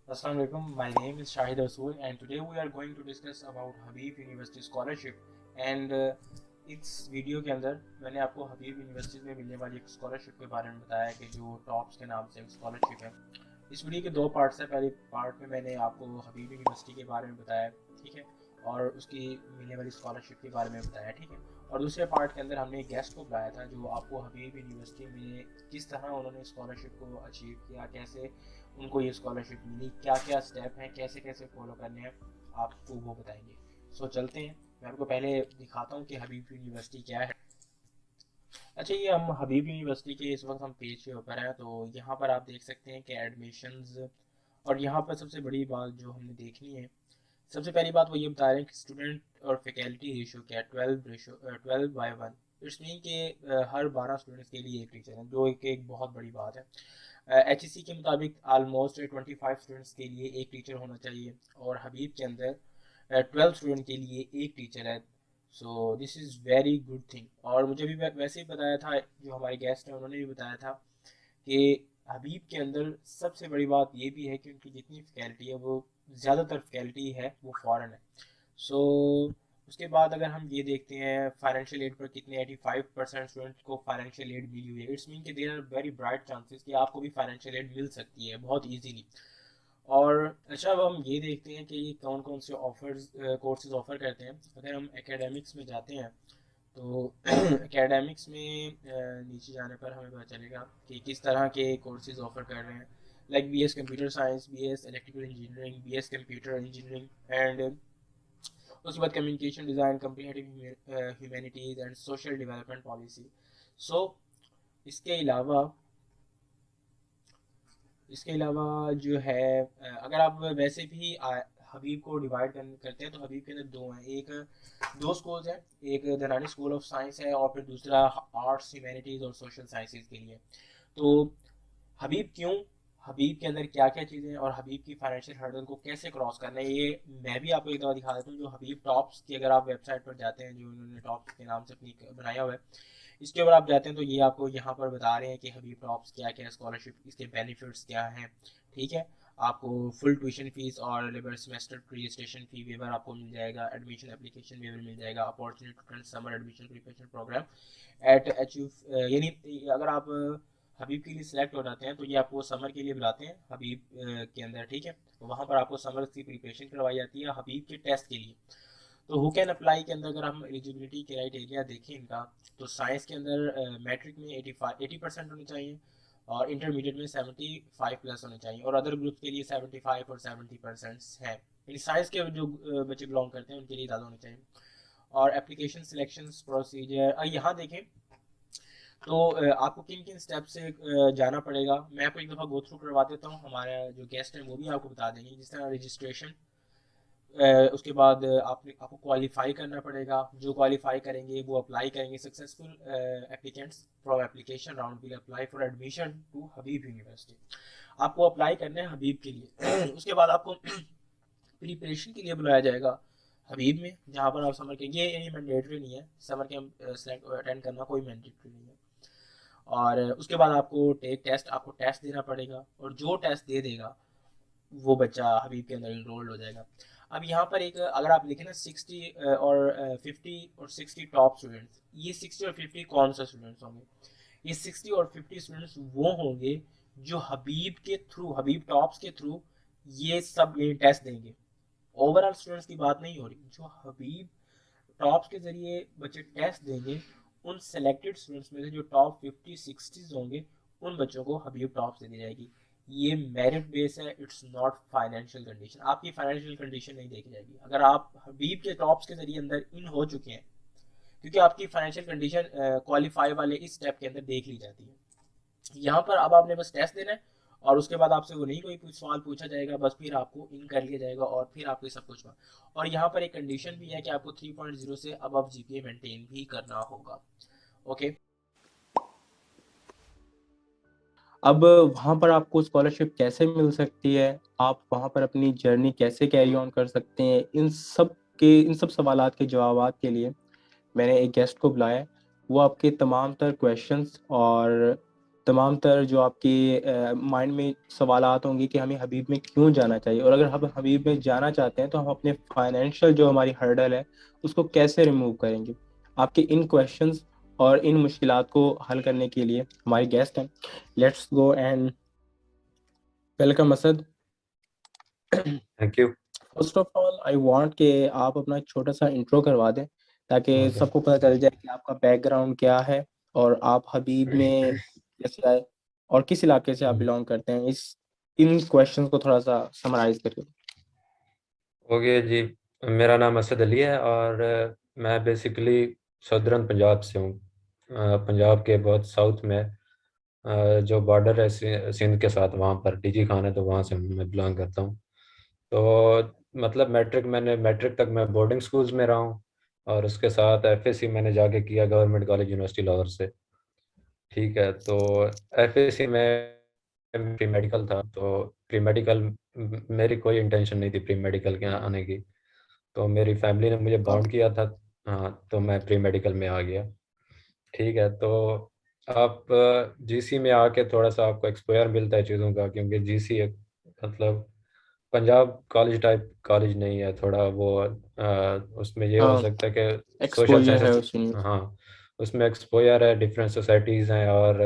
Assalamu alaikum. My name is Shahid Rasool, and today we are going to discuss about Habib University Scholarship. And इस video के अंदर मैंने आपको हबीब university में मिलने वाली एक स्कॉलरशिप के बारे में बताया कि जो टॉप्स के नाम से एक स्कॉलरशिप है। इस वीडियो के दो पार्ट्स हैं। पहले पार्ट में मैंने आपको हबीब यूनिवर्सिटी के बारे में बताया, ठीक है, और उसकी मिलने वाली स्कॉलरशिप के बारे में बताया, ठीक है। और दूसरे पार्ट के अंदर हमने एक गेस्ट को बुलाया था जो आपको हबीब यूनिवर्सिटी में किस तरह उन्होंने स्कॉलरशिप को अचीव किया, कैसे उनको ये स्कॉलरशिप मिली, क्या क्या स्टेप हैं, कैसे कैसे फॉलो करने हैं, आपको वो बताएंगे। सो चलते हैं, मैं आपको पहले दिखाता हूँ कि हबीब यूनिवर्सिटी क्या है। अच्छा, ये हम हबीब यूनिवर्सिटी के इस वक्त हम पेज के ऊपर हैं, तो यहाँ पर आप देख सकते हैं कि एडमिशन्स, और यहाँ पर सबसे बड़ी बात जो हमने देखनी है, सबसे पहली बात वो ये बता रहे हैं कि स्टूडेंट और फैकल्टी रेशो क्या है, 12:1। इट्स मीन कि हर 12 स्टूडेंट्स के लिए एक टीचर है, जो एक बहुत बड़ी बात है। एच ई सी के मुताबिक आलमोस्ट 25 स्टूडेंट्स के लिए एक टीचर होना चाहिए, और हबीब के अंदर 12 स्टूडेंट के लिए एक टीचर है। So this is very good thing. और मुझे भी वैसे ही बताया था, जो हमारे गेस्ट हैं उन्होंने भी बताया था कि हबीब के अंदर सबसे बड़ी बात ये भी है कि उनकी जितनी फैकल्टी है वो ज़्यादातर फैकल्टी है वो फॉरेन है। सो उसके बाद अगर हम ये देखते हैं फाइनेंशियल एड पर कितने 85% स्टूडेंट को फाइनेंशियल एड मिली हुई है। इट्स मीन कि there are very bright chances कि आपको भी फाइनेंशियल एड मिल सकती है बहुत इजीली। और अच्छा, अब हम ये देखते हैं कि ये कौन कौन से ऑफर्स कोर्सेज ऑफर करते हैं। अगर हम एकेडमिक्स में जाते हैं तो एकेडमिक्स में नीचे जाने पर हमें पता चलेगा कि किस तरह के कोर्सेज ऑफर कर रहे हैं। Like B S computer science, B S electrical engineering, B S computer engineering, and उसके बाद communication design, comprehensive humanities and social development policy. So इसके अलावा इसके अलावा जो है अगर आप वैसे भी हबीब को डिवाइड करते हैं तो हबीब के अंदर दो हैं। दो स्कूल्स हैं, एक दरानी स्कूल ऑफ साइंस है और फिर दूसरा आर्ट्स ह्यूमैनिटीज़ और सोशल साइंसेज के लिए। तो हबीब क्यों, हबीब के अंदर क्या क्या चीज़ें हैं और हबीब की फाइनेंशियल हर्डल को कैसे क्रॉस करना है, ये मैं भी आपको एक दफ़ा दिखा देता हूँ। जो हबीब टॉप्स की अगर आप वेबसाइट पर जाते हैं, जो उन्होंने टॉप्स के नाम से अपनी बनाया हुआ है, इसके ऊपर आप जाते हैं तो ये आपको यहाँ पर बता रहे हैं कि हबीब टॉप्स क्या क्या स्कॉलरशिप, इसके बेनिफिट्स क्या हैं, ठीक है। आपको फुल ट्यूशन फीस और लिबर सेमेस्टर रजिस्ट्रेशन फी वेवर आपको मिल जाएगा, एडमिशन एप्लीकेशन वेवर मिल जाएगा, opportunity to attend summer admission preparation programme at H U, यानी अगर आप हबीब के लिए सिलेक्ट हो जाते हैं तो ये आपको समर के लिए बुलाते हैं हबीब के अंदर, ठीक है। तो वहाँ पर आपको समर की प्रिपरेशन करवाई जाती है हबीब के टेस्ट के लिए। तो हु कैन अप्लाई के अंदर अगर हम एलिजिबिलिटी क्राइटेरिया देखें इनका, तो साइंस के अंदर मैट्रिक में 80% होने चाहिए, और इंटरमीडिएट में 75+ होने चाहिए, और अदर ग्रुप के लिए 75 और 70% है। यानी साइंस के जो बच्चे बिलोंग करते हैं उनके लिए ज़्यादा होने चाहिए। और एप्लीकेशन सिलेक्शन प्रोसीजर यहाँ देखें तो आपको किन किन स्टेप से जाना पड़ेगा, मैं आपको एक दफ़ा गो थ्रू करवा देता हूँ। हमारा जो गेस्ट है वो भी आपको बता देंगे। जिस तरह रजिस्ट्रेशन, उसके बाद आपको क्वालिफाई करना पड़ेगा। जो क्वालिफाई करेंगे वो अप्लाई करेंगे। Successful applicants from application round will apply for admission to Habib university. आपको अप्लाई करना है हबीब के लिए। उसके बाद आपको प्रिपरेशन के लिए बुलाया जाएगा हबीब में, जहाँ पर आप समर के, ये मैंडेटरी नहीं है, समर कैंप अटेंड करना कोई मैंडेटरी नहीं है। और उसके बाद आपको टेक टेस्ट, आपको टेस्ट देना पड़ेगा, और जो टेस्ट दे देगा वो बच्चा हबीब के अंदर इनरोल्ड हो जाएगा। अब यहाँ पर एक अगर आप लिखें ना 60 और 50 और 60 टॉप स्टूडेंट्स, ये 60 और 50 कौन सा स्टूडेंट्स होंगे? ये 60 और 50 स्टूडेंट्स वो होंगे जो हबीब के थ्रू, हबीब टॉप्स के थ्रू ये सब ये टेस्ट देंगे। ओवरऑल स्टूडेंट्स की बात नहीं हो रही, जो हबीब टॉप्स के जरिए बच्चे टेस्ट देंगे, उन सेलेक्टेड स्टूडेंट्स में से जो टॉप 50-60 होंगे उन बच्चों को हबीब टॉप्स दे दी जाएगी। ये मेरिट बेस है, इट्स नॉट फाइनेंशियल कंडीशन। आपकी फाइनेंशियल कंडीशन नहीं देखी जाएगी अगर आप हबीब के टॉप्स के जरिए अंदर इन हो चुके हैं, क्योंकि आपकी फाइनेंशियल कंडीशन क्वालिफाई वाले इस स्टेप के अंदर देख ली जाती है। यहाँ पर अब आपने बस टेस्ट देना है, और उसके बाद आपसे वो नहीं कोई सवाल पूछा जाएगा, बस फिर आपको इन कर लिया जाएगा और फिर आपको सब कुछ। और यहाँ पर एक कंडीशन भी है कि आपको 3.0 से अब जीपीए मेंटेन भी करना होगा। ओके। अब वहाँ पर आपको स्कॉलरशिप कैसे मिल सकती है, आप वहाँ पर अपनी जर्नी कैसे कैरी ऑन कर सकते हैं, इन सब सवालात के जवाबात के लिए मैंने एक गेस्ट को बुलाया है। वो आपके तमाम तर क्वेश्चंस और तमाम तर जो आपके माइंड में सवालात होंगे कि हमें हबीब में क्यों जाना चाहिए, और अगर हम हबीब में जाना चाहते हैं तो हम अपने फाइनेंशियल जो हमारी हर्डल है उसको कैसे रिमूव करेंगे। आपके इन क्वेश्चंस और इन मुश्किलात को हल करने के लिए हमारे गेस्ट हैं। Let's go and welcome Asad. Thank you. First of all I want कि आप अपना एक छोटा सा इंट्रो करवा दें, ताकि ओके। सबको पता चल जाए कि आपका बैकग्राउंड क्या है और आप हबीब में कैसे आए और किस इलाके से आप बिलोंग करते हैं। इस इन क्वेश्चंस को थोड़ा सा समराइज करके। ओके जी, मेरा नाम असद अली है और मैं बेसिकली सदरन पंजाब से हूँ। पंजाब के बहुत साउथ में जो बॉर्डर है सिंध के साथ, वहाँ पर डीजी खान है, तो वहाँ से मैं बिलोंग करता हूँ। तो मतलब मैट्रिक तक मैं बोर्डिंग स्कूल्स में रहा हूँ, और उसके साथ एफएससी मैंने जाके किया गवर्नमेंट कॉलेज यूनिवर्सिटी लाहौर से। ठीक है, तो एफएससी में प्री मेडिकल था, तो प्री मेडिकल मेरी कोई इंटेंशन नहीं थी प्री मेडिकल के आने की, तो मेरी फैमिली ने मुझे हाँ बाउंड किया था। हाँ, तो मैं प्री मेडिकल में आ गया। ठीक है, तो आप जीसी में आके थोड़ा सा आपको एक्सपोजर मिलता है चीज़ों का, क्योंकि जीसी एक मतलब पंजाब कॉलेज टाइप कॉलेज नहीं है, थोड़ा वो उसमें ये हो हाँ, सकता है कि सोशल एक्सपोजर है साइंसेस। उस यूनिवर्सिटी। हाँ, उसमें एक्सपोजर है, डिफरेंट सोसाइटीज़ हैं, और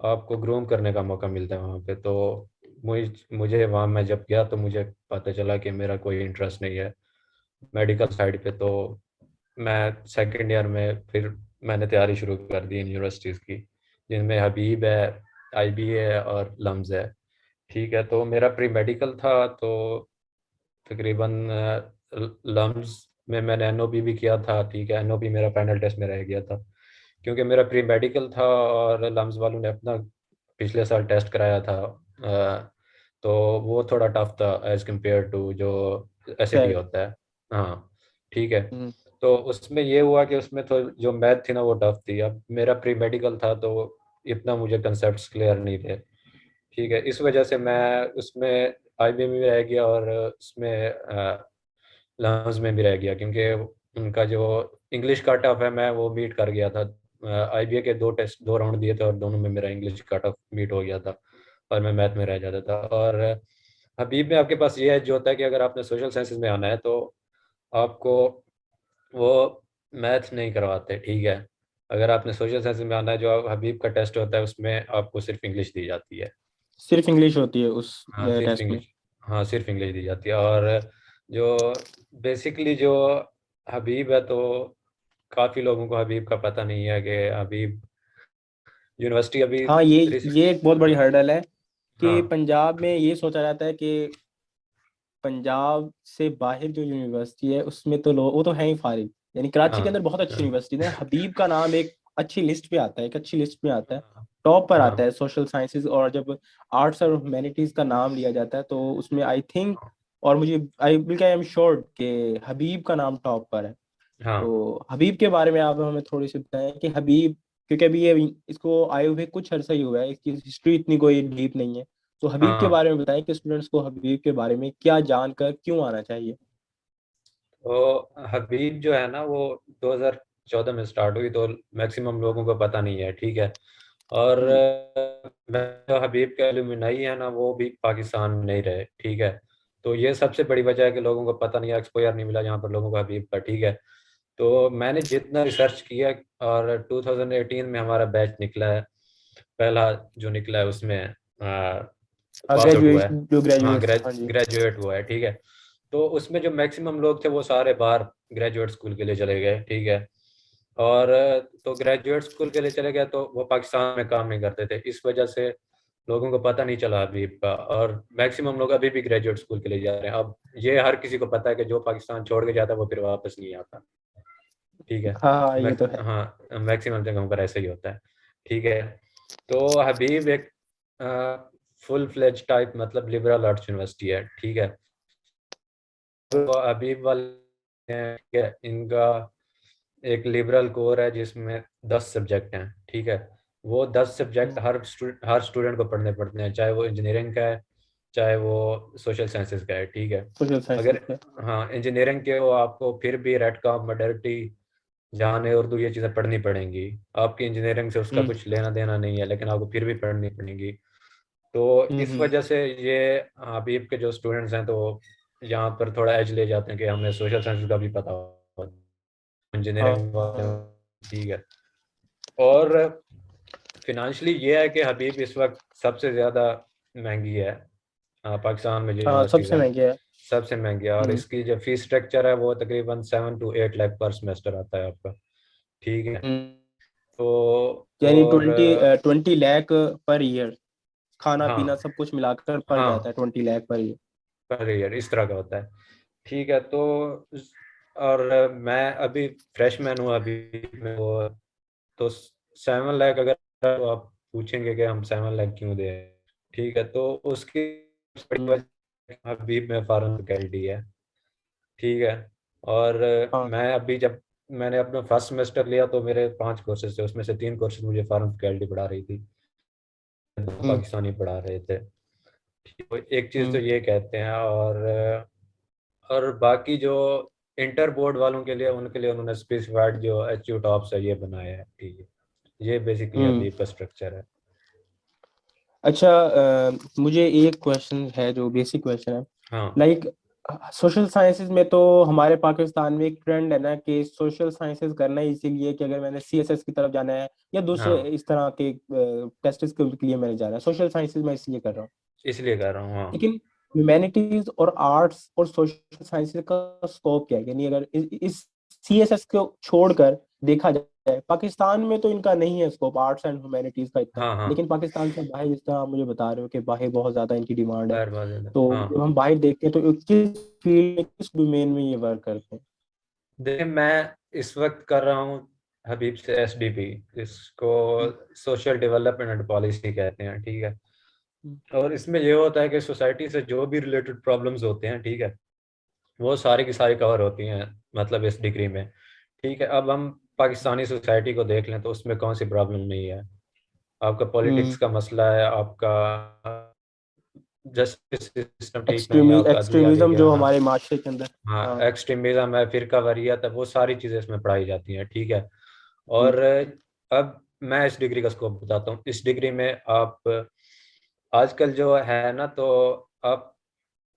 आपको ग्रूम करने का मौका मिलता है वहाँ पे। तो मुझे वहाँ मैं जब गया तो मुझे पता चला कि मेरा कोई इंटरेस्ट नहीं है मेडिकल साइड पे। तो मैं सेकेंड ईयर में फिर मैंने तैयारी शुरू कर दी यूनिवर्सिटीज़ की, जिनमें हबीब है, आईबी है और लम्स है। ठीक है, तो मेरा प्री मेडिकल था, तो तकरीबन लम्स में मैंने एनओपी भी किया था। ठीक है, एनओपी मेरा फाइनल टेस्ट में रह गया था, क्योंकि मेरा प्री मेडिकल था और लम्स वालों ने अपना पिछले साल टेस्ट कराया था। तो वो थोड़ा टफ था एज कम्पेयर टू जो एसएटी सेट। होता है। हाँ, ठीक है। हम्म। तो उसमें ये हुआ कि उसमें तो जो मैथ थी ना वो टफ थी। अब मेरा प्री मेडिकल था, तो इतना मुझे कंसेप्ट क्लियर नहीं थे। ठीक है, इस वजह से मैं उसमें आईबी में भी रह गया और उसमें लम्स में भी रह गया, क्योंकि उनका जो इंग्लिश का टफ है मैं वो मीट कर गया था। आईबीए के दो राउंड दिए थे और दोनों में मेरा इंग्लिश का टफ मीट हो गया था, और मैं मैथ में रह जाता था। और हबीब में आपके पास ये है जो होता है कि अगर आपने सोशल साइंसेज में आना है तो आपको वो मैथ नहीं करवाते। ठीक है, अगर आपने सोशल साइंस में आना है, जो हबीब का टेस्ट होता है उसमें आपको सिर्फ इंग्लिश दी जाती है। सिर्फ इंग्लिश होती है उस हाँ, सिर्फ टेस्ट में। इंग्लिश। हाँ, सिर्फ इंग्लिश दी जाती है। और जो बेसिकली जो हबीब है, तो काफ़ी लोगों को हबीब का पता नहीं है कि हबीब यूनिवर्सिटी अभी हाँ, ये रिस- ये एक बहुत बड़ी हाँ। हर्डल है कि हाँ। पंजाब में ये सोचा जाता है कि पंजाब से बाहर जो यूनिवर्सिटी है उसमें तो लोग वो तो है ही फारिग। यानी कराची के अंदर हाँ। बहुत अच्छी यूनिवर्सिटी है, हबीब का नाम एक अच्छी लिस्ट पे आता है, एक अच्छी लिस्ट में आता है, हाँ। टॉप पर आता हाँ। है सोशल साइंसेज। और जब आर्ट्स और ह्यूमैनिटीज का नाम लिया जाता है तो उसमें आई थिंक, और मुझे आई बिल्कुल आई एम श्योर कि हबीब का नाम टॉप पर है। हाँ। तो हबीब के बारे में आप हमें थोड़ी सी बताएं कि हबीब, क्योंकि अभी ये इसको आए हुए कुछ अरसा ही हुआ है, इसकी हिस्ट्री इतनी कोई डीप नहीं है। तो हबीब के हाँ। बारे में बताएं कि स्टूडेंट्स को हबीब के बारे में क्या जानकर क्यों आना चाहिए। तो हबीब जो है ना वो 2014 में स्टार्ट हुई, तो मैक्सिमम लोगों को पता नहीं है। ठीक है, और हम्म। मैं जो हबीब के एलुमनाई है ना वो भी पाकिस्तान में नहीं रहे। ठीक है, तो ये सबसे बड़ी वजह है कि लोगों को पता नहीं है, एक्सपोजर नहीं मिला यहाँ पर लोगों को हबीब का। ठीक है, तो मैंने जितना रिसर्च किया, और 2018 में हमारा बैच निकला है, पहला जो निकला है उसमें पास आउट हुआ ग्रेजुएट है। जो हाँ, ग्रेजुएट्स, हाँ जी। ग्रेजुएट हुआ है। ठीक है, तो उसमें जो मैक्सिमम लोग थे वो सारे बाहर ग्रेजुएट स्कूल के लिए चले गए। ठीक है, और तो ग्रेजुएट स्कूल के लिए चले गए तो वो पाकिस्तान में काम नहीं करते थे, इस वजह से लोगों को पता नहीं चला हबीब का। और मैक्सिमम लोग अभी भी ग्रेजुएट स्कूल के लिए जा रहे हैं। अब ये हर किसी को पता है कि जो पाकिस्तान छोड़ के जाता है वो फिर वापस नहीं आता। ठीक है, हाँ हाँ, ये तो है। हाँ, मैक्सिमम जगहों पर ऐसा ही होता है। ठीक है, तो हबीब एक फुल फ्लेज टाइप मतलब लिबरल आर्ट्स यूनिवर्सिटी है। ठीक है, तो हबीब वाले हैं, ठीक है, इनका एक लिबरल कोर है जिसमें 10 सब्जेक्ट हैं। ठीक है, वो 10 सब्जेक्ट हर स्टूडेंट को पढ़ने पड़ते हैं, चाहे वो इंजीनियरिंग का है, चाहे वो सोशल साइंसेज का है। ठीक है, सोशल अगर साइंसेज में। हाँ इंजीनियरिंग के हो आपको फिर भी रेड कॉम, मॉडर्निटी, जहाँ हमें उर्दू ये चीज़ें पढ़नी पड़ेंगी। आपकी इंजीनियरिंग से उसका हम्म कुछ लेना देना नहीं है, लेकिन आपको फिर भी पढ़नी पड़ेंगी। तो इस हम्म। वजह से ये हबीब के जो स्टूडेंट्स हैं तो यहाँ पर थोड़ा एज ले जाते हैं कि हमें सोशल साइंस का भी पता हो, हाँ इंजीनियरिंग वाले हाँ ठीक है। और फिनेंशियली ये है कि हबीब इस वक्त सबसे ज़्यादा महंगी है। पाकिस्तान में जो हाँ, यूनिवर्सिटीज़ सबसे हैं महंगे है। सबसे महंगी है, और हम्म इसकी जो फीस स्ट्रक्चर है वो तकरीबन 7 to 8 लाख पर सेमेस्टर आता है आपका, ठीक है। हम्म। तो यानी और 20 लाख पर ईयर, खाना पीना हाँ सब कुछ मिलाकर पड़ जाता हाँ, है 20 lakh per year. Per year इस तरह का होता है, ठीक है। तो और मैं अभी फ्रेशमैन हूँ अभी मैं वो, तो 7 लाख अगर तो आप पूछेंगे कि हम 7 लाख क्यों दे, ठीक है, तो उसकी बड़ी हम्म वजह हबीब में फॉरेन फैकल्टी है, ठीक है। और हाँ मैं अभी जब मैंने अपना फर्स्ट सेमेस्टर लिया तो मेरे 5 कोर्सेज थे, उसमें से 3 कोर्सेज मुझे फॉरेन फैकल्टी पढ़ा रही थी, 2 हम्म पाकिस्तानी पढ़ा रहे थे। तो एक चीज़ तो हम्म ये कहते हैं, और बाकी जो इंटर बोर्ड वालों के लिए उनके लिए उन्होंने स्पेसिफाइड जो एचयू टॉप्स है ये बनाया है, ठीक है। ये बेसिकली हम्म। अभी का स्ट्रक्चर है। अच्छा, मुझे एक क्वेश्चन है जो बेसिक क्वेश्चन है। हाँ लाइक सोशल साइंसेज में तो हमारे पाकिस्तान में एक ट्रेंड है ना कि सोशल साइंसेज करना ही इसीलिए कि अगर मैंने सीएसएस की तरफ जाना है या दूसरे हाँ, इस तरह के टेस्ट के लिए मैंने जाना है, सोशल साइंसेज मैं इसलिए कर रहा हूँ। इसलिए कह रहा हूँ हाँ। लेकिन ह्यूमैनिटीज और आर्ट्स और सोशल साइंसेज का स्कोप क्या है? यानी अगर इस सीएसएस को छोड़कर देखा जाए, पाकिस्तान में तो इनका नहीं है स्कोप आर्ट्स एंड ह्यूमैनिटीज का इतना, हाँ हाँ, लेकिन पाकिस्तान से बाहर जिस तरह आप मुझे बता रहे हो कि बाहर बहुत ज्यादा इनकी डिमांड है, बाहर बात है तो हाँ। जब हम बाहर देखते हैं तो किस फील्ड में किस डोमेन में ये वर्क करते हैं? देखिए मैं इस वक्त कर रहा हूँ हबीब से एसडीपी, इसको हम्म सोशल डेवलपमेंट एंड पॉलिसी कहते हैं, ठीक है। हम्म और इसमें ये होता है कि सोसाइटी से जो भी रिलेटेड प्रॉब्लम्स होते हैं, ठीक है, वो सारी की सारी कवर होती हैं मतलब इस डिग्री में, ठीक है। अब हम पाकिस्तानी सोसाइटी को देख लें तो उसमें कौन सी प्रॉब्लम नहीं है। आपका पॉलिटिक्स हम्म। का मसला है, आपका जस्टिस सिस्टम ठीक नहीं है, आपका अदलिया एक्सट्रीमिज्म जो बेगैना, हमारे माशरे के अंदर। हाँ हाँ। एक्सट्रीमिज्म है, फिरका वारियत है, वो सारी चीज़ें इसमें पढ़ाई जाती हैं, ठीक है। हम्म और अब मैं इस डिग्री का स्कोप बताता हूँ। इस डिग्री में आप आजकल जो है ना, तो आप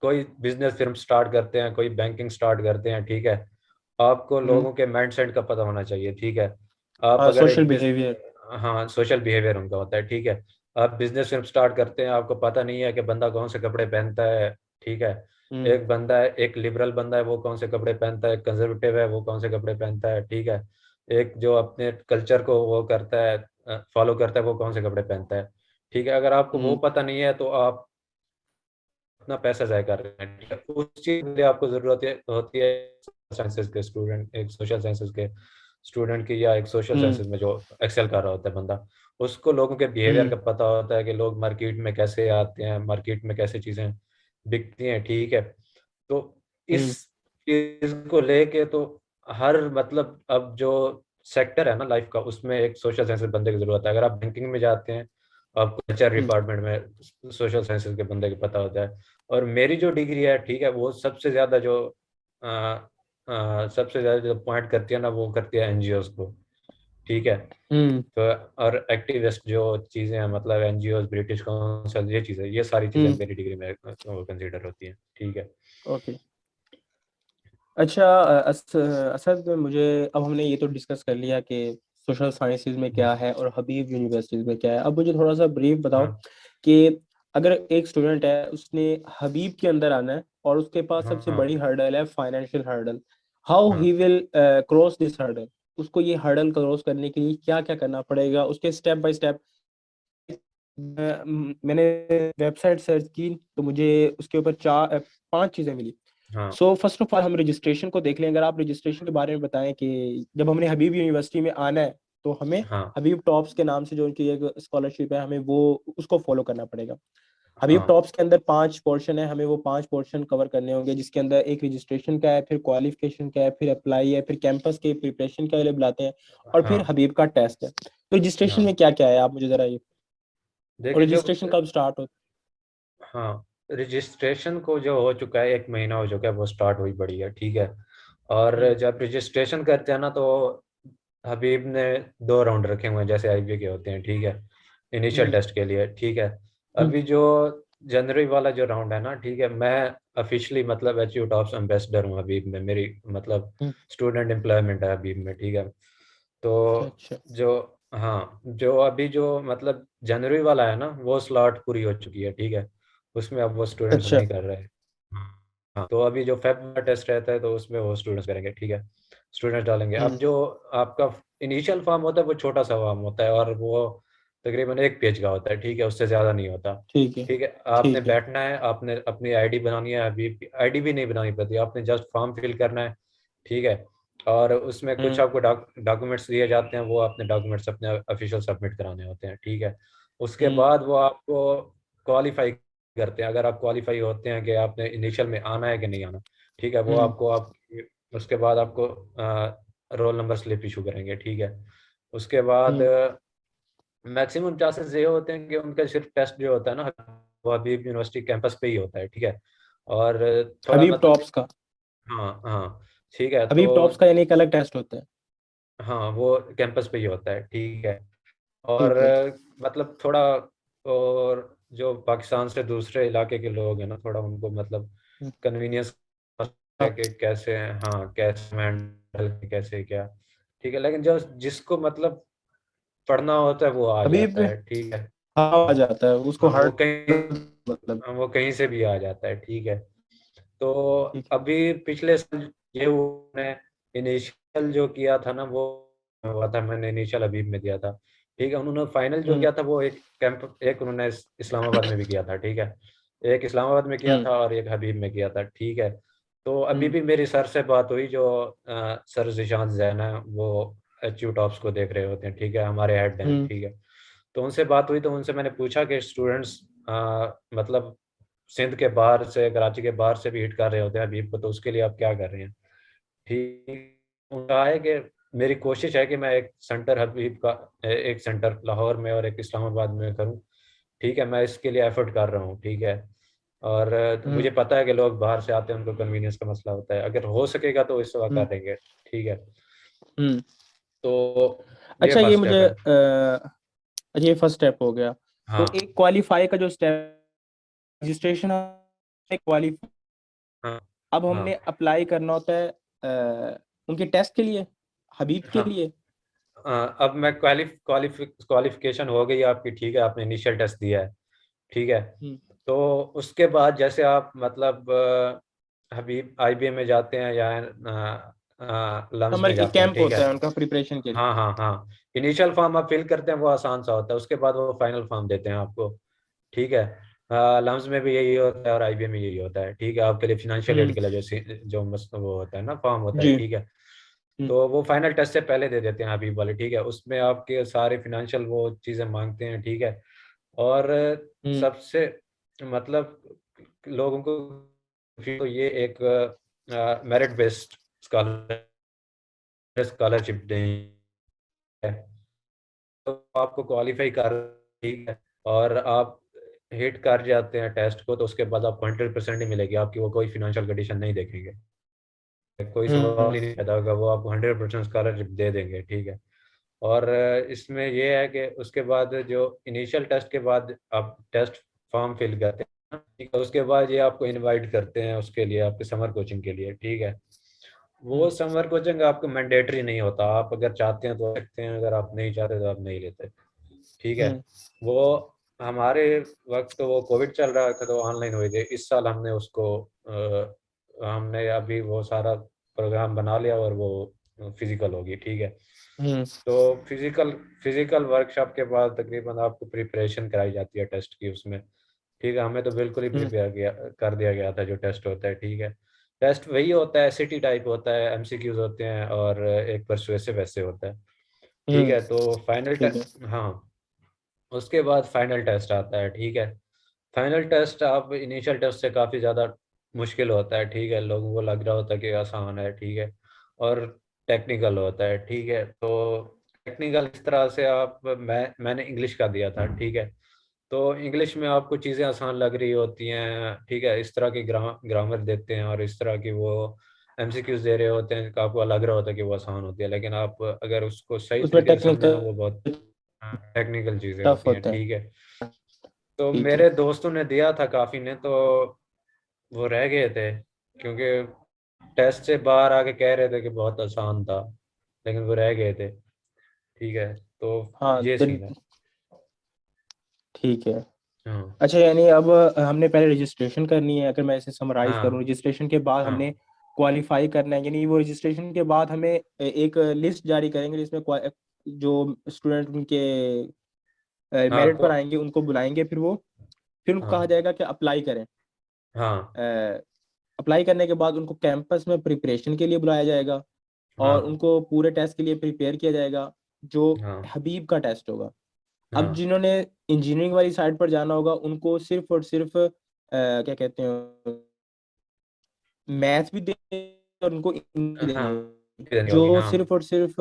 कोई बिजनेस फिर्म स्टार्ट करते हैं, कोई बैंकिंग स्टार्ट करते हैं, ठीक है, आपको हम्म। लोगों के माइंडसेट का पता होना चाहिए, ठीक है। आप हाँ, अगर सोशल एक बिहेवियर। हाँ सोशल बिहेवियर उनका होता है, ठीक है। आप बिजनेस फिर्म स्टार्ट करते हैं, आपको पता नहीं है कि बंदा कौन से कपड़े पहनता है, ठीक है। हम्म एक बंदा है, एक लिबरल बंदा है वो कौन से कपड़े पहनता है, एक कंजर्वेटिव है वो कौन से कपड़े पहनता है, ठीक है। एक जो अपने कल्चर को वो करता है, फॉलो करता है, वो कौन से कपड़े पहनता है, ठीक है। अगर आपको वो हम्म पता नहीं है तो आप अपना पैसा जाया कर रहे हैं, ठीक है। उस चीज के लिए आपको जरूरत है होती है साइंसेज के स्टूडेंट, एक सोशल साइंसेज के स्टूडेंट की, या एक सोशल हम्म साइंसेज में जो एक्सेल कर रहा होता है बंदा, उसको लोगों के बिहेवियर हम्म का पता होता है कि लोग मार्केट में कैसे आते हैं, मार्केट में कैसे चीजें बिकती हैं, ठीक है। तो इस हम्म चीज को लेके तो हर मतलब अब जो सेक्टर है ना लाइफ का, उसमें एक सोशल साइंसेज बंदे की जरूरत है। अगर आप बैंकिंग में जाते हैं, आपको एचआर हम्म डिपार्टमेंट में सोशल साइंसेज के बंदे को पता होता है। और मेरी जो डिग्री है, ठीक है, वो सबसे ज्यादा जो सबसे ज्यादा जो पॉइंट करती है ना, वो करती है एनजीओज को, ठीक है। हम्म तो और एक्टिविस्ट जो चीजें हैं मतलब एनजीओज, ब्रिटिश काउंसिल, ये चीजें, ये सारी चीजें हम्म। मेरी डिग्री में कंसीडर होती हैं, ठीक है। ओके। अच्छा, असद, मुझे अब हमने ये तो डिस्कस कर लिया कि सोशल साइंसेज में क्या है और हबीब यूनिवर्सिटीज में क्या है। अब मुझे थोड़ा सा ब्रीफ बताओ हाँ कि अगर एक स्टूडेंट है उसने हबीब के अंदर आना है और उसके पास हाँ सबसे हाँ बड़ी हर्डल है फाइनेंशियल हर्डल, हाउ हाँ he will cross this hurdle? उसको ये हर्डल क्रॉस करने के लिए क्या क्या करना पड़ेगा, उसके स्टेप बाय स्टेप। मैंने वेबसाइट सर्च की तो मुझे उसके ऊपर 5 चीजें मिली। हाँ सो फर्स्ट ऑफ ऑल हम रजिस्ट्रेशन को देख लें। अगर आप रजिस्ट्रेशन के बारे में बताएं कि जब हमने हबीब यूनिवर्सिटी में आना है तो हमें हाँ हबीब टॉप्स के नाम से जो उनकी एक स्कॉलरशिप है, हमें वो उसको फॉलो करना पड़ेगा। हबीब हाँ टॉप्स के अंदर 5 पोर्शन है, हमें वो 5 पोर्शन कवर करने होंगे, जिसके अंदर एक रजिस्ट्रेशन का है, फिर क्वालिफिकेशन का है, फिर अप्लाई है, फिर कैंपस के प्रिपरेशन के लिए बुलाते हैं, और फिर हाँ हबीब का टेस्ट है। तो रजिस्ट्रेशन हाँ। में क्या क्या है आप मुझे जरा ये, और देखिए जब रजिस्ट्रेशन कब स्टार्ट होता हाँ, रजिस्ट्रेशन को जो हो चुका है, 1 महीना हो चुका है, वो स्टार्ट हुई पड़ी है, ठीक है। और है? जब रजिस्ट्रेशन करते हैं ना, तो हबीब ने 2 राउंड रखे हुए हैं जैसे आईबीए के होते हैं, ठीक है, इनिशियल हम्म। टेस्ट के लिए, ठीक है। हम्म। अभी जो जनवरी वाला जो राउंड है ना, ठीक है, मैं ऑफिशियली मतलब एचयू टॉप्स एम्बेसडर हूँ हबीब में, मेरी मतलब हम्म। स्टूडेंट एम्प्लॉयमेंट है हबीब में, ठीक है। अच्छा तो अच्छा। जो, हाँ, जो अभी जो मतलब जनवरी वाला है ना, वो स्लॉट पूरी हो चुकी है, ठीक है, उसमें अब वो स्टूडेंट्स अच्छा। नहीं कर रहे हैं। हाँ, तो अभी जो फेब का टेस्ट रहता है तो उसमें वो स्टूडेंट्स करेंगे, ठीक है, स्टूडेंट्स डालेंगे। अब हम्म। जो आपका इनिशियल फॉर्म होता है वो छोटा सा फॉर्म होता है और वो तकरीबन 1 पेज का होता है, ठीक है, उससे ज़्यादा नहीं होता। ठीक है। ठीक है, आपने ठीक है। बैठना है, आपने अपनी आईडी बनानी है, अभी आईडी भी नहीं बनानी पड़ती, आपने जस्ट फॉर्म फिल करना है, ठीक है। और उसमें कुछ हम्म। आपको डॉक्यूमेंट्स दिए जाते हैं, वो अपने डॉक्यूमेंट्स अपने ऑफिशियल सबमिट कराने होते हैं, ठीक है। उसके हम्म। बाद वो आपको क्वालिफाई करते हैं, अगर आप क्वालिफाई होते हैं कि आपने इनिशियल में आना है कि नहीं आना, ठीक है, वो हम्म। आपको आप उसके बाद आपको रोल नंबर स्लिप इशू करेंगे, ठीक है। उसके बाद हम्म। मैक्सिमम चांसेस ये होते हैं कि उनका सिर्फ टेस्ट जो होता है ना, वो हबीब यूनिवर्सिटी कैंपस पे ही होता है, ठीक है। और थोड़ा हबीब मतलब, टॉप्स का। हाँ हाँ, ठीक है, तो हबीब टॉप्स का यानी एक अलग टेस्ट होता है। हाँ, वो कैंपस पे ही होता है, ठीक है। और ठीक है। मतलब थोड़ा, और जो पाकिस्तान से दूसरे इलाके के लोग हैं ना, थोड़ा उनको मतलब हम्म। कन्वीनियंस है हाँ। कि कैसे, हाँ, कैसे हैंडल, कैसे क्या, ठीक है, लेकिन जो जिसको मतलब पढ़ना होता है वो आ हबीब जाता में है, ठीक है। हाँ आ जाता है उसको हाँ, वो हार्ड। कहीं, मतलब। हाँ, वो कहीं से भी आ जाता है, ठीक है। तो ठीक है। अभी पिछले साल ये उन्होंने इनिशियल जो किया था ना, वो हुआ था, मैंने इनिशियल हबीब में दिया था, ठीक है। उन्होंने फाइनल जो हम्म। किया था वो एक कैंप, एक उन्होंने इस्लामाबाद में भी किया था, ठीक है, एक इस्लामाबाद में किया हम्म। था और एक हबीब में किया था, ठीक है। तो अभी हम्म। भी मेरी सर से बात हुई, जो सर जिशान जैन है, वो एचयू टॉप्स को देख रहे होते हैं, ठीक है, हमारे हेड हैं, हम्म। ठीक है। तो उनसे बात हुई तो उनसे मैंने पूछा कि स्टूडेंट्स मतलब सिंध के बाहर से, कराची के बाहर से भी हिट कर रहे होते हैं हबीब को, तो उसके लिए आप क्या कर रहे हैं, ठीक। उनका है कि मेरी कोशिश है कि मैं एक सेंटर हबीब का, एक सेंटर लाहौर में और एक इस्लामाबाद में करूं, ठीक है, मैं इसके लिए एफर्ट कर रहा हूं, ठीक है। और हम्म। मुझे पता है कि लोग बाहर से आते हैं, उनको कन्वीनियंस का मसला होता है, अगर हो सकेगा तो इस वक्त हम्म। करेंगे, ठीक है। हम्म। तो ये अच्छा ये फर्स्ट मुझे स्टेप है। अच्छा ये फर्स्ट स्टेप हो गया। तो हाँ एक क्वालिफाई का जो स्टेप रजिस्ट्रेशन है क्वालिफाई। हाँ अब हाँ हमने अप्लाई करना होता है उनके टेस्ट के लिए हबीब के हाँ। लिए। अब मैं क्वालिफिकेशन हो गई आपकी, ठीक है, आपने इनिशियल टेस्ट दिया है, ठीक है। हम्म। तो उसके बाद जैसे आप मतलब हबीब आईबीए में जाते हैं या लम्स समर में एक जाते हैं, कैंप ठीक है। होता है उनका प्रिपरेशन के लिए। हाँ हाँ हाँ, इनिशियल फॉर्म आप फिल करते हैं, वो आसान सा होता है, उसके बाद वो फाइनल फॉर्म देते हैं आपको, ठीक है। लम्स में भी यही होता है और आईबीए में यही होता है, ठीक है, आपके लिए फिनेंशियल एड हम्म। के लिए जो वो होता है ना, फॉर्म होता है, जी। ठीक है। हम्म। तो वो फाइनल टेस्ट से पहले दे देते हैं हबीब वाले, ठीक है, उसमें आपके सारे फिनेंशियल वो चीज़ें मांगते हैं, ठीक है। और हम्म। सबसे मतलब लोगों को तो ये एक मेरिट बेस्ड स्कॉलरशिप दें, तो आपको क्वालिफाई कर, ठीक है, और आप हिट कर जाते हैं टेस्ट को, तो उसके बाद आपको 100% ही मिलेगी आपकी, वो कोई फिनेंशियल कंडीशन नहीं देखेंगे, कोई सवाल हम्म। ही नहीं पैदा होगा, वो आपको 100% स्कॉलरशिप दे देंगे, ठीक है। और इसमें ये है कि उसके बाद जो इनिशियल टेस्ट के बाद आप टेस्ट फॉर्म फिल करते हैं ना, ठीक है, उसके बाद ये आपको इनवाइट करते हैं उसके लिए, आपके समर कोचिंग के लिए, ठीक है। वो हम्म। समर कोचिंग आपको मैंडेटरी नहीं होता, आप अगर चाहते हैं तो सकते हैं, अगर आप नहीं चाहते तो आप नहीं लेते, ठीक है। हम्म। वो हमारे वक्त तो वो कोविड चल रहा था तो ऑनलाइन हुए थे, इस साल हमने उसको हमने अभी वो सारा प्रोग्राम बना लिया और वो फिजिकल होगी, ठीक है। हम्म। तो फिजिकल फिजिकल वर्कशॉप के बाद तकरीबन आपको प्रिपरेशन कराई जाती है टेस्ट की उसमें, ठीक है। हमें तो बिल्कुल ही हम्म। प्रिपेयर किया कर दिया गया था, जो टेस्ट होता है, ठीक है। टेस्ट वही होता है, सिटी टाइप होता है, एमसीक्यूज होते हैं और एक परसुएसिव ऐसे होता है, ठीक हम्म। है। तो फाइनल ठीक है। हाँ, उसके बाद फाइनल टेस्ट आता है, ठीक है। फाइनल टेस्ट आप इनिशियल टेस्ट से काफ़ी ज़्यादा मुश्किल होता है, ठीक है, लोगों को लग रहा होता है कि आसान है, ठीक है, और टेक्निकल होता है, ठीक है। तो टेक्निकल इस तरह से आप, मैंने इंग्लिश का दिया था, ठीक है। तो इंग्लिश में आपको चीज़ें आसान लग रही होती हैं, ठीक है, इस तरह की ग्रामर देते हैं और इस तरह की वो एमसीक्यूज दे रहे होते हैं, तो आपको लग रहा होता है कि वो आसान होती है, लेकिन आप अगर उसको सही उसमें तरीके से समझे ना, टेक्निकल वो बहुत टेक्निकल चीज़ें टफ होती हैं। होता है। ठीक है, तो ठीक है। मेरे दोस्तों ने दिया था काफ़ी ने, तो वो रह गए थे, क्योंकि टेस्ट से बाहर आके कह रहे थे कि बहुत आसान था, लेकिन वो रह गए थे। ठीक है, तो हाँ ये सीन है। ठीक है। हाँ अच्छा, यानी अब हमने पहले रजिस्ट्रेशन करनी है, अगर मैं इसे समराइज करूँ, हाँ रजिस्ट्रेशन के बाद हमने हाँ क्वालिफाई करना है, यानी वो रजिस्ट्रेशन के बाद हमें एक लिस्ट जारी करेंगे जिसमें जो स्टूडेंट उनके हाँ मेरिट पर आएंगे उनको बुलाएंगे, फिर उनको कहा हाँ जाएगा कि अप्लाई करें। हाँ अप्लाई करने के बाद उनको कैंपस में प्रिपरेशन के लिए बुलाया जाएगा और हाँ उनको पूरे टेस्ट के लिए प्रिपेयर किया जाएगा, जो हाँ हबीब का टेस्ट होगा। अब हाँ जिन्होंने इंजीनियरिंग वाली साइड पर जाना होगा उनको सिर्फ और सिर्फ क्या कहते हैं, मैथ्स भी देंगे और उनको इंग्लिश भी हाँ देंगे। देनी होगी। जो हाँ सिर्फ और सिर्फ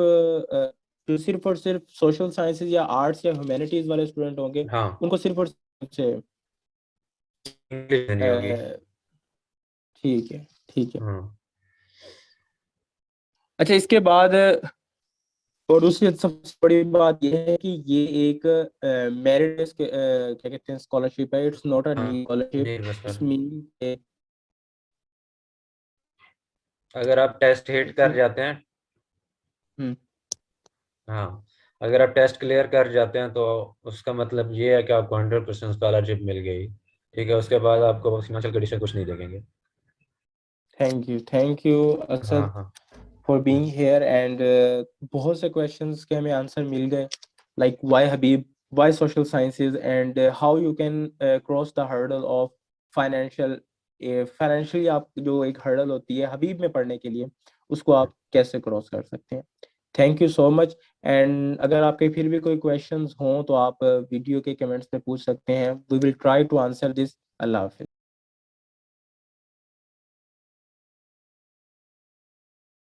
जो सिर्फ और सिर्फ सोशल साइंसेज या आर्ट्स या ह्यूमैनिटीज वाले स्टूडेंट होंगे हाँ उनको सिर्फ और सिर्फ से इंग्लिश देनी होगी। अ, ठीक है। ठीक है। हाँ अच्छा, इसके बाद और दूसरी सबसे बड़ी बात यह है कि ये एक मेरिट क्या कहते हैं स्कॉलरशिप है, इट्स नॉट अ हाँ नीड स्कॉलरशिप। जी नमस्कार। इट्स मीन अगर आप टेस्ट हिट कर जाते हैं, हाँ, अगर आप टेस्ट क्लियर कर जाते हैं तो उसका मतलब ये है कि आपको 100% स्कॉलरशिप मिल गई। ठीक है, उसके बाद आपको फाइनेंशियल कंडीशन कुछ नहीं देखेंगे। थैंक यू हाँ असद हाँ फॉर बीइंग हियर एंड बहुत से क्वेश्चंस के हमें आंसर मिल गए, like why Habib, why social sciences and how you can cross the hurdle of financial financially आप जो एक हर्डल होती है हबीब में पढ़ने के लिए उसको आप कैसे क्रॉस कर सकते हैं। Thank you so much. And अगर आपके फिर भी कोई क्वेश्चंस हों तो आप वीडियो के कमेंट्स में पूछ सकते हैं, we will try to answer this. अल्लाह हाफिज।